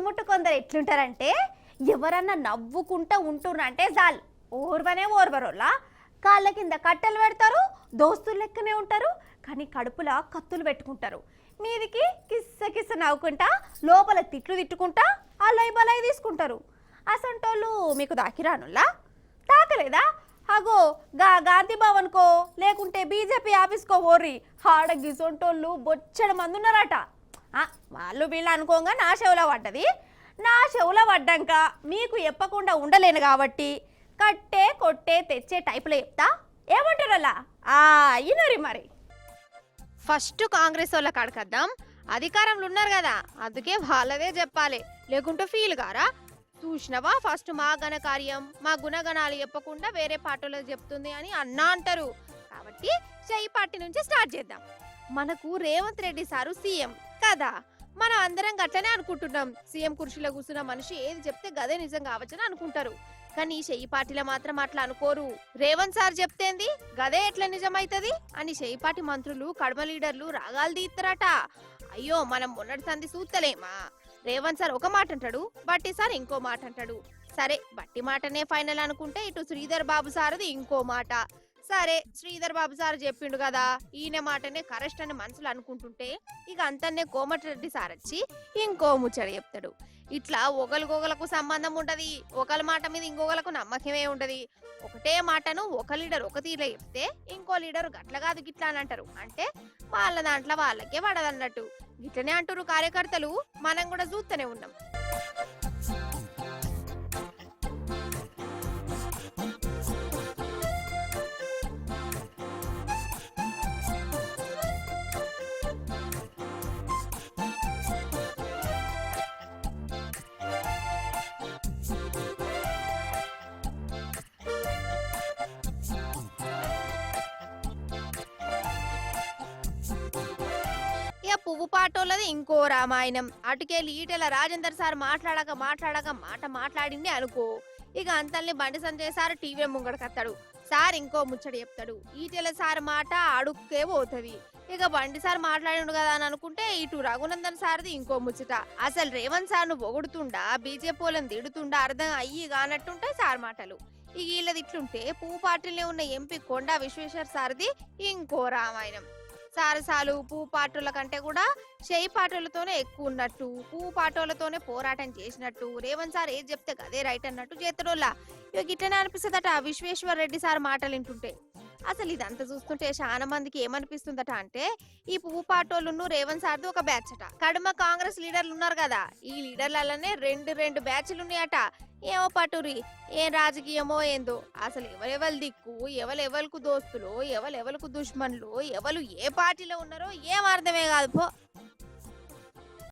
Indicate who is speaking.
Speaker 1: చుట్టుముట్టు కొందరు ఎట్లుంటారంటే ఎవరన్నా నవ్వుకుంటా ఉంటున్నారంటే చాలు ఓర్వనే ఓర్వరోలా కాళ్ళ కింద కట్టెలు పెడతారు, దోస్తులు లెక్కనే ఉంటారు, కానీ కడుపులా కత్తులు పెట్టుకుంటారు. మీదికి కిస్స కిస్స నవ్వుకుంటా లోపల తిట్లు తిట్టుకుంటా అలై బలై తీసుకుంటారు. అసంటోళ్ళు మీకు దాకిరానుల్లా తాకలేదా? అగో గాంధీ భవన్కో లేకుంటే బీజేపీ ఆఫీస్కో ఓర్రి ఆడ గిసొంటోళ్ళు బొచ్చడి మంది ఉన్నారట. వాళ్ళు వీళ్ళు అనుకోగా నా చెవులో పడ్డది. నా చెవులో పడ్డాక మీకు చెప్పకుండా ఉండలేను కాబట్టి కట్టే కొట్టే తెచ్చే టైపులో చెప్తా. ఏమంటారు అలా అయినరి మరి.
Speaker 2: ఫస్ట్ కాంగ్రెస్ వాళ్ళకి అడగద్దాం. అధికారంలో ఉన్నారు కదా, అందుకే వాళ్ళదే చెప్పాలి, లేకుంటే ఫీల్ గారా. చూసినవా ఫస్ట్ మా ఘనకార్యం మా గుణగణాలు చెప్పకుండా వేరే పార్టీలకు చెప్తుంది అని అన్నా అంటారు. కాబట్టి ఈ పార్టీ నుంచి స్టార్ట్ చేద్దాం. మనకు రేవంత్ రెడ్డి సారు సీఎం కదా, మనం అందరం గట్లనే అనుకుంటున్నాం. సీఎం కుర్చీలో కూర్చున్న మనిషి ఏది చెప్తే గదే నిజం కావచ్చని అనుకుంటారు. కానీ చెయ్యి పార్టీలో మాత్రం అట్లా అనుకోరు. రేవంత్ సార్ చెప్తేంది గదే ఎట్లా నిజమైతది అని చెయ్యి పార్టీ మంత్రులు కడమ లీడర్లు రాగాలు తీస్తారట. అయ్యో మనం మొన్నటి సంది సూత్తలేమా. రేవంత్ సార్ ఒక మాట అంటాడు, బట్టి సార్ ఇంకో మాట అంటాడు. సరే బట్టి మాటనే ఫైనల్ అనుకుంటే ఇటు శ్రీధర్ బాబు సార్ది ఇంకో మాట. సరే శ్రీధర్ బాబు సార్ చెప్పిండు కదా ఈయన మాటనే కరెక్ట్ అని మనసులు అనుకుంటుంటే ఇక అంతనే కోమటిరెడ్డి సార్ వచ్చి ఇంకో ముచ్చట చెప్తాడు. ఇట్లా ఒకరికొకలకు సంబంధం ఉంటది, ఒకరి మాట మీద ఇంకొకరికి నమ్మకమే ఉంటది. ఒకటే మాటను ఒక లీడర్ ఒక తీరులో చెప్తే ఇంకో లీడర్ గట్ల కాదు గిట్లా అని అంటారు. అంటే వాళ్ళ దాంట్లో వాళ్ళకే పడదన్నట్టు. గిట్లనే అంటారు కార్యకర్తలు, మనం కూడా చూస్తూనే ఉన్నాం. పువ్వు పాటోళ్ళది ఇంకో రామాయణం. అటుకెళ్ళి ఈటెల రాజేందర్ సార్ మాట్లాడక మాట మాట్లాడింది అనుకో, ఇక అంతల్ని Bandi Sanjay sir TV ముంగడకత్తాడు. Sir ఇంకో ముచ్చట చెప్తాడు. ఈటెల సార్ మాట అడుక్కే పోతుంది. ఇక బండి సార్ మాట్లాడిండు కదా అని అనుకుంటే ఇటు రఘునందన్ సార్ది ఇంకో ముచ్చట. అసలు రేవంత్ సార్ ను పొగుడుతుండా బీజేపీ వాళ్ళని తిడుతుండా అర్థం అయ్యి కానట్టుంటాయి సార్ మాటలు. ఇక వీళ్ళది ఇట్లుంటే పువ్వు పార్టీలో ఉన్న ఎంపీ కొండా విశ్వేశ్వర్ సార్ది ఇంకో రామాయణం. సారసాలు పువ్వు పాటోళ్ళ కంటే కూడా చేయి పాటోళ్ళతోనే ఎక్కువ ఉన్నట్టు, పువ్వు పాటోళ్ళతోనే పోరాటం చేసినట్టు, రేవంత్ సార్ ఏది చెప్తే అదే రైట్ అన్నట్టు చేతడోళ్ళ. ఇక గిట్టనే అనిపిస్తుందట విశ్వేశ్వర్ రెడ్డి సార్ మాటలు వింటుంటే. అసలు ఇదంతా చూస్తుంటే చాలా మందికి ఏమనిపిస్తుందట అంటే ఈ పువ్వు పాటోళ్ళను రేవంత్ సార్ది ఒక బ్యాచ్ అట. కడమ కాంగ్రెస్ లీడర్లు ఉన్నారు కదా, ఈ లీడర్లనే రెండు బ్యాచ్లు ఉన్నాయట. ఏమో పటూరి ఏం రాజకీయమో ఏందో, అసలు ఎవరెవరు దిక్కు ఎవరెవరికి దోస్తులు ఎవరెవరికి దుష్మన్లు ఎవరు ఏ పార్టీలో ఉన్నారో ఏం అర్థమే కాదు పో.